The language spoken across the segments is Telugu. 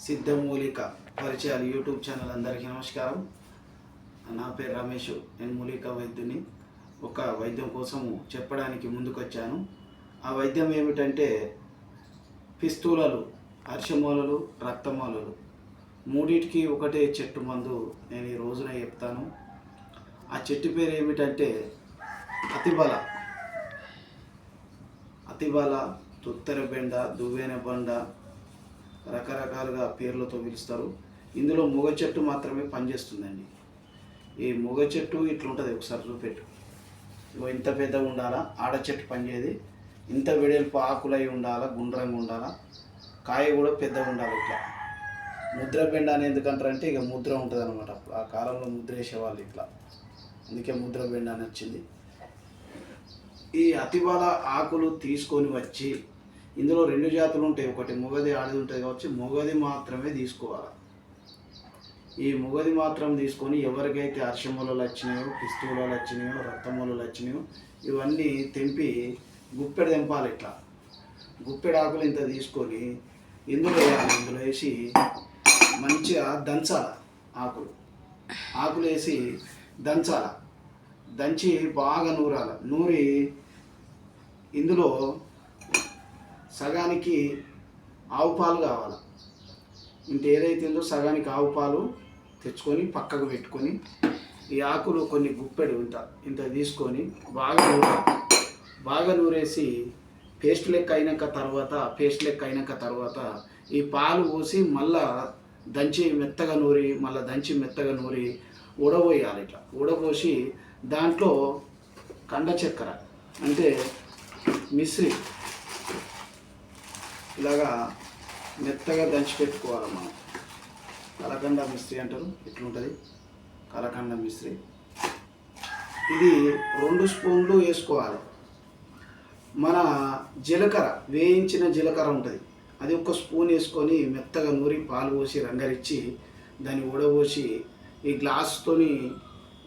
సిద్ధమూలిక పరిచయాలు యూట్యూబ్ ఛానల్ అందరికీ నమస్కారం. నా పేరు రమేష్. నేను మూలిక వైద్యుని. ఒక వైద్యం కోసం చెప్పడానికి ముందుకొచ్చాను. ఆ వైద్యం ఏమిటంటే పిస్తూలలు, అర్షమూలలు, రక్తమూలలు మూడిటికి ఒకటే చెట్టు మందు నేను ఈ రోజున చెప్తాను. ఆ చెట్టు పేరు ఏమిటంటే అతిబల, తుత్తరబెండ, దువ్వెన బండ, రకరకాలుగా పేర్లతో పిలుస్తారు. ఇందులో మొగ చెట్టు మాత్రమే పనిచేస్తుందండి. ఈ మొగ చెట్టు ఇట్లుంటుంది, ఒకసారి చూపెట్టు. ఇంత పెద్దగా ఉండాలా, ఆడ చెట్టు పనిచేయదు. ఇంత వెడల్పు ఆకులై ఉండాలా, గుండ్రంగా ఉండాలా, కాయ కూడా పెద్దగా ఉండాలి. ఇట్లా ముద్ర బెండ అని ఎందుకంటారంటే ఇక ముద్ర ఉంటుంది అనమాట. ఆ కాలంలో ముద్ర వేసేవాళ్ళు ఇట్లా, అందుకే ముద్ర బెండ అని వచ్చింది. ఈ అతిబల ఆకులు తీసుకొని వచ్చి, ఇందులో రెండు జాతులు ఉంటాయి, ఒకటి మొగది ఆడిది ఉంటుంది కాబట్టి మొగది మాత్రమే తీసుకోవాలి. ఈ మొగది మాత్రం తీసుకొని ఎవరికైతే అర్షమూలలు వచ్చినాయో, పిస్తూలాలు వచ్చినాయో, రక్తమూలలు వచ్చినాయో ఇవన్నీ తెంపి గుప్పెడు తెంపాలి. ఇట్లా గుప్పెడు ఆకులు ఇంత తీసుకొని ఇందులో వేయాలి. ఇందులో వేసి మంచిగా దంచాలి. ఆకులు వేసి దంచి బాగా నూరాలి. నూరి ఇందులో సగానికి ఆవు పాలు కావాలి. ఇంత ఏదైతే ఉందో సగానికి ఆవు పాలు తెచ్చుకొని పక్కకు పెట్టుకొని ఈ ఆకులు కొన్ని గుప్పెడు ఇంత తీసుకొని బాగా నూరేసి పేస్ట్ లెక్క అయినాక తర్వాత ఈ పాలు పోసి మళ్ళా దంచి మెత్తగా నూరి ఉడబోయాలి. ఇట్లా ఉడబోసి దాంట్లో కండ చక్కెర అంటే మిశ్రి ఇలాగా మెత్తగా దంచి పెట్టుకోవాలి. మనం కలకండ మిశ్రి అంటారు, ఇట్లుంటుంది కలకండ మిశ్రి. ఇది 2 స్పూన్లు వేసుకోవాలి. మన జీలకర్ర, వేయించిన జీలకర్ర ఉంటుంది, అది 1 స్పూన్ వేసుకొని మెత్తగా నూరి పాలు పోసి రంగరిచ్చి దాన్ని ఉడబోసి ఈ గ్లాసుతోని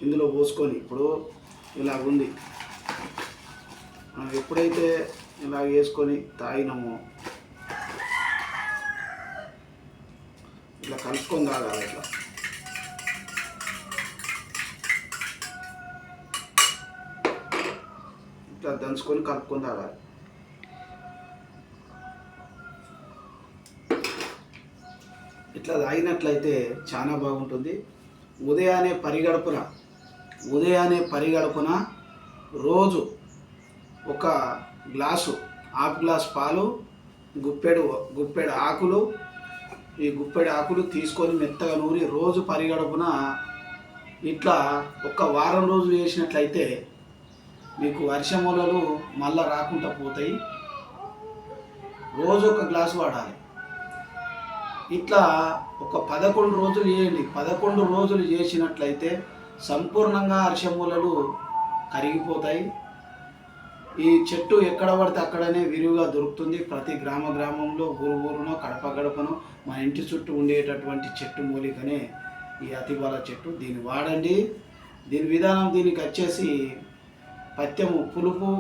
ఇందులో పోసుకొని, ఇప్పుడు ఇలాగుంది, మనం ఎప్పుడైతే ఇలా వేసుకొని తాగినామో ఇట్లా కలుపుకొని తాగాలి. ఇట్లా దంచుకొని కలుపుకొని తాగాలి. ఇట్లా తాగినట్లయితే చాలా బాగుంటుంది. ఉదయాన్నే పరిగడుపున రోజు ఒక హాఫ్ గ్లాస్ పాలు, గుప్పెడు ఆకులు, ఈ గుప్పెడు ఆకులు తీసుకొని మెత్తగా నూరి రోజు పరిగడుపున ఇట్లా ఒక వారం రోజులు చేసినట్లయితే మీకు అర్షమూలలు మళ్ళా రాకుండా పోతాయి. రోజు ఒక గ్లాసు వాడాలి. ఇట్లా ఒక 11 రోజులు చేయండి. 11 రోజులు చేసినట్లయితే సంపూర్ణంగా అర్షమూలలు కరిగిపోతాయి. ఈ చెట్టు ఎక్కడ పడితే అక్కడనే విరివిగా దొరుకుతుంది. ప్రతి గ్రామంలో, ఊరునో, గడపనో మన ఇంటి చుట్టూ ఉండేటటువంటి చెట్టు మూలికనే ఈ అతిబల చెట్టు. దీన్ని వాడండి. దీని విధానం, దీనికి వచ్చేసి పథ్యము పులుపు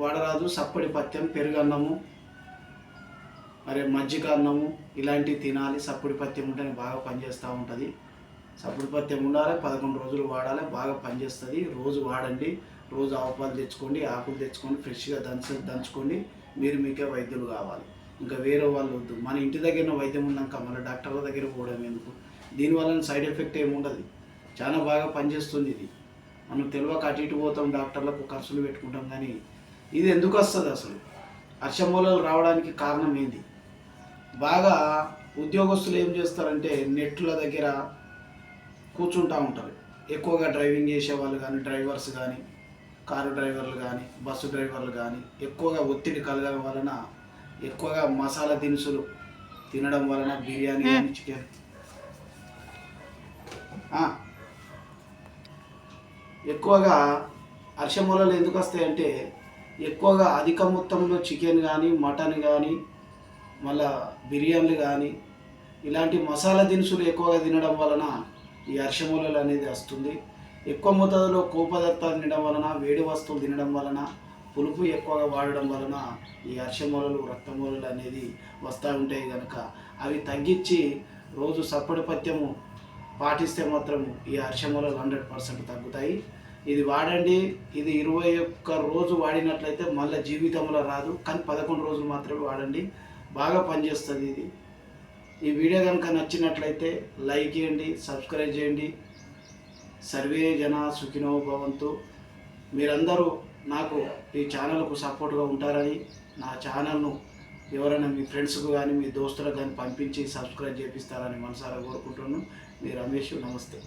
వాడరాదు, సప్పడి పథ్యం, పెరుగన్నము, మజ్జిగ అన్నము ఇలాంటివి తినాలి. సప్పడి పథ్యం ఉంటేనే బాగా పనిచేస్తూ ఉంటుంది. సప్పడి పథ్యం ఉండాలి, 11 రోజులు వాడాలి, బాగా పనిచేస్తుంది. రోజు వాడండి. రోజు ఆవుపాలు తెచ్చుకోండి, ఆకులు తెచ్చుకొని ఫ్రెష్గా దంచుకోండి. మీకే వైద్యులు కావాలి, ఇంకా వేరే వాళ్ళు వద్దు. మన ఇంటి దగ్గర వైద్యం ఉన్నాక మళ్ళీ డాక్టర్ల దగ్గర పోవడం ఎందుకు? దీనివల్ల సైడ్ ఎఫెక్ట్ ఏమి ఉండదు. చాలా బాగా పనిచేస్తుంది ఇది. మనం తెలియక అటు ఇటు పోతాం, డాక్టర్లకు ఖర్చులు పెట్టుకుంటాం. కానీ ఇది ఎందుకు వస్తుంది అసలు? అర్షమూలలు రావడానికి కారణం ఏంది? బాగా ఉద్యోగస్తులు ఏం చేస్తారంటే నెట్ల దగ్గర కూర్చుంటూ ఉంటారు. ఎక్కువగా డ్రైవింగ్ చేసే వాళ్ళు కానీ, డ్రైవర్స్ కానీ, కారు డ్రైవర్లు కానీ, బస్సు డ్రైవర్లు కానీ ఎక్కువగా ఒత్తిడి కలగడం వలన, ఎక్కువగా మసాలా దినుసులు తినడం వలన, బిర్యానీ కానీ, చికెన్ ఎక్కువగా అర్షమూలలు ఎందుకు వస్తాయంటే ఎక్కువగా అధిక మొత్తంలో చికెన్ కానీ, మటన్ కానీ, మళ్ళా బిర్యానీలు కానీ ఇలాంటి మసాలా దినుసులు ఎక్కువగా తినడం వలన ఈ అర్షమూలలు అనేది వస్తుంది. ఎక్కువ మోతాదులో కొవ్వు పదార్థాలు తినడం వలన, వేడి వస్తువులు తినడం వలన, పులుపు ఎక్కువగా వాడడం వలన ఈ అర్షమూలలు రక్తమూలలు అనేది వస్తూ ఉంటాయి కనుక అవి తగ్గించి రోజు సప్పడి పథ్యము పాటిస్తే మాత్రం ఈ అర్షమూలలు 100% తగ్గుతాయి. ఇది వాడండి. ఇది 21 రోజు వాడినట్లయితే మళ్ళీ జీవితంలో రాదు, కానీ 11 రోజులు మాత్రమే వాడండి. బాగా పనిచేస్తుంది ఇది. ఈ వీడియో కనుక నచ్చినట్లయితే లైక్ చేయండి, సబ్స్క్రైబ్ చేయండి. సర్వే జన సుఖినో భవంతు. మీరందరూ నాకు ఈ ఛానల్కు సపోర్ట్గా ఉంటారని, నా ఛానల్ను ఎవరైనా మీ ఫ్రెండ్స్కు కానీ మీ దోస్తులకు కానీ పంపించి సబ్స్క్రైబ్ చేపిస్తారని మనసారా కోరుకుంటున్నాను. మీ రమేష్. నమస్తే.